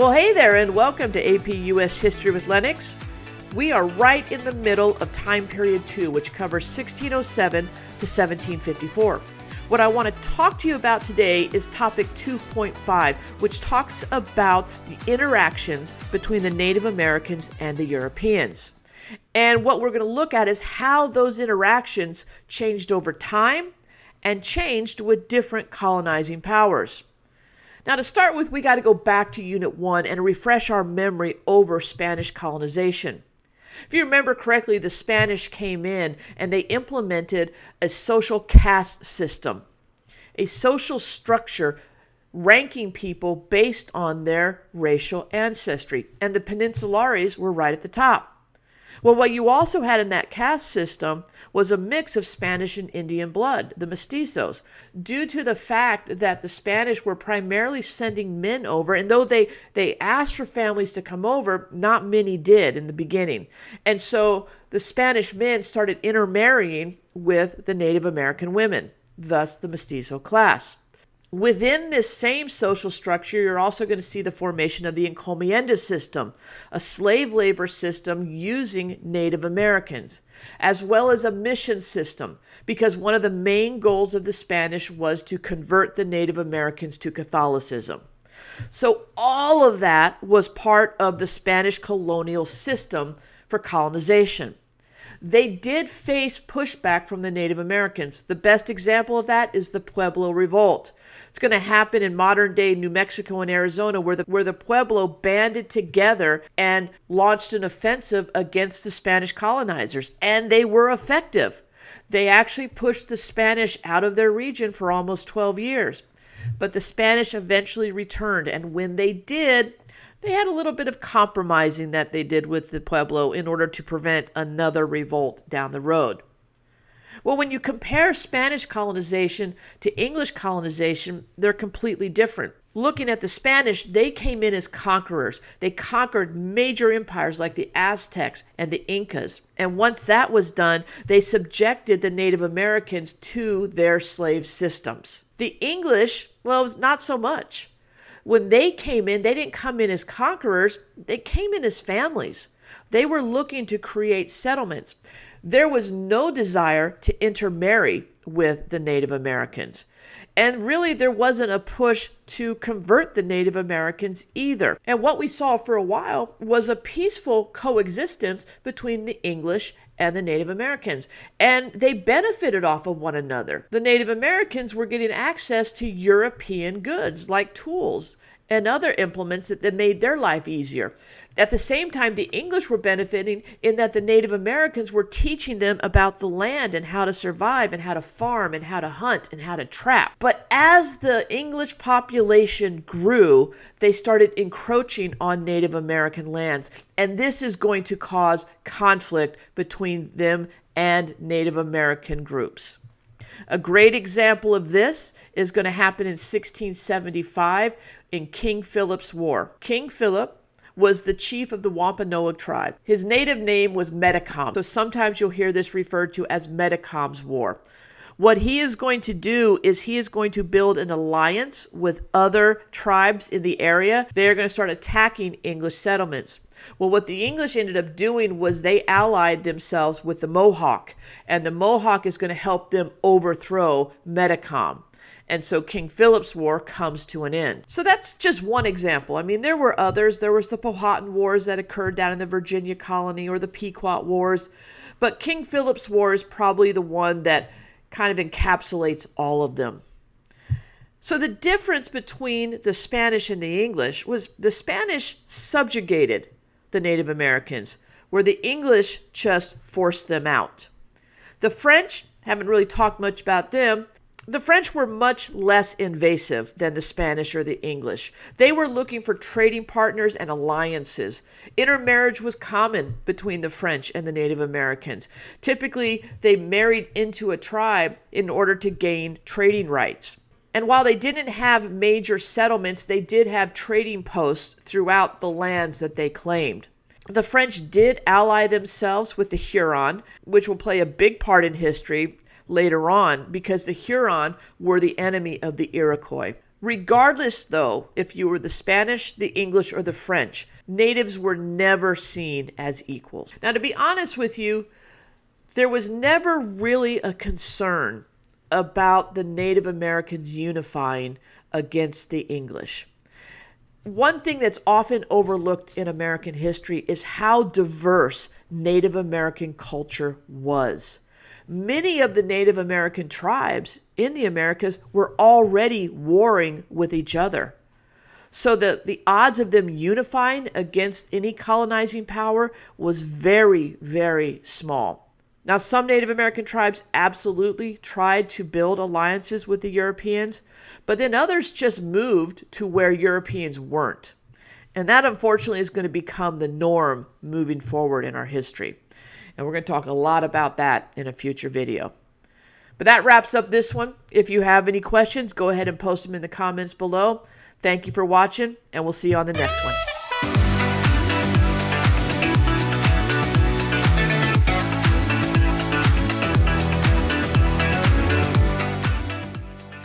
Well, hey there, and welcome to APUSH History with Lennox. We are right in the middle of time period 2, which covers 1607 to 1754. What I want to talk to you about today is topic 2.5, which talks about the interactions between the Native Americans and the Europeans. And what we're going to look at is how those interactions changed over time and changed with different colonizing powers. Now, to start with, we got to go back to Unit 1 and refresh our memory over Spanish colonization. If you remember correctly, the Spanish came in and they implemented a social caste system, a social structure ranking people based on their racial ancestry, and the Peninsulares were right at the top. Well, what you also had in that caste system was a mix of Spanish and Indian blood, the mestizos, due to the fact that the Spanish were primarily sending men over, and though they asked for families to come over, not many did in the beginning. And so the Spanish men started intermarrying with the Native American women, thus the mestizo class. Within this same social structure, you're also going to see the formation of the encomienda system, a slave labor system using Native Americans, as well as a mission system, because one of the main goals of the Spanish was to convert the Native Americans to Catholicism. So all of that was part of the Spanish colonial system for colonization. They did face pushback from the Native Americans. The best example of that is the Pueblo Revolt. It's going to happen in modern-day New Mexico and Arizona, where the Pueblo banded together and launched an offensive against the Spanish colonizers, and they were effective. They actually pushed the Spanish out of their region for almost 12 years. But the Spanish eventually returned, and when they did, they had a little bit of compromising that they did with the Pueblo in order to prevent another revolt down the road. Well, when you compare Spanish colonization to English colonization, they're completely different. Looking at the Spanish, they came in as conquerors. They conquered major empires like the Aztecs and the Incas. And once that was done, they subjected the Native Americans to their slave systems. The English, well, it was not so much. When they came in, they didn't come in as conquerors. They came in as families. They were looking to create settlements. There was no desire to intermarry with the Native Americans. And really, there wasn't a push to convert the Native Americans either. And what we saw for a while was a peaceful coexistence between the English and the Native Americans. And they benefited off of one another. The Native Americans were getting access to European goods like tools and other implements that made their life easier. At the same time, the English were benefiting in that the Native Americans were teaching them about the land and how to survive and how to farm and how to hunt and how to trap. But as the English population grew, they started encroaching on Native American lands. And this is going to cause conflict between them and Native American groups. A great example of this is going to happen in 1675 in King Philip's War. King Philip was the chief of the Wampanoag tribe. His native name was Metacom, so sometimes you'll hear this referred to as Metacom's War. What he is going to do is he is going to build an alliance with other tribes in the area. They are going to start attacking English settlements. Well, what the English ended up doing was they allied themselves with the Mohawk, and the Mohawk is going to help them overthrow Metacom. And so King Philip's War comes to an end. So that's just one example. I mean, there were others. There was the Powhatan Wars that occurred down in the Virginia colony, or the Pequot Wars. But King Philip's War is probably the one that kind of encapsulates all of them. So the difference between the Spanish and the English was the Spanish subjugated the Native Americans, where the English just forced them out. The French, haven't really talked much about them. The French were much less invasive than the Spanish or the English. They were looking for trading partners and alliances. Intermarriage was common between the French and the Native Americans. Typically, they married into a tribe in order to gain trading rights. And while they didn't have major settlements, they did have trading posts throughout the lands that they claimed. The French did ally themselves with the Huron, which will play a big part in history later on, because the Huron were the enemy of the Iroquois. Regardless, though, if you were the Spanish, the English, or the French, natives were never seen as equals. Now, to be honest with you, there was never really a concern about the Native Americans unifying against the English. One thing that's often overlooked in American history is how diverse Native American culture was. Many of the Native American tribes in the Americas were already warring with each other. So the odds of them unifying against any colonizing power was very, very small. Now, some Native American tribes absolutely tried to build alliances with the Europeans, but then others just moved to where Europeans weren't. And that, unfortunately, is going to become the norm moving forward in our history. And we're going to talk a lot about that in a future video. But that wraps up this one. If you have any questions, go ahead and post them in the comments below. Thank you for watching, and we'll see you on the next one.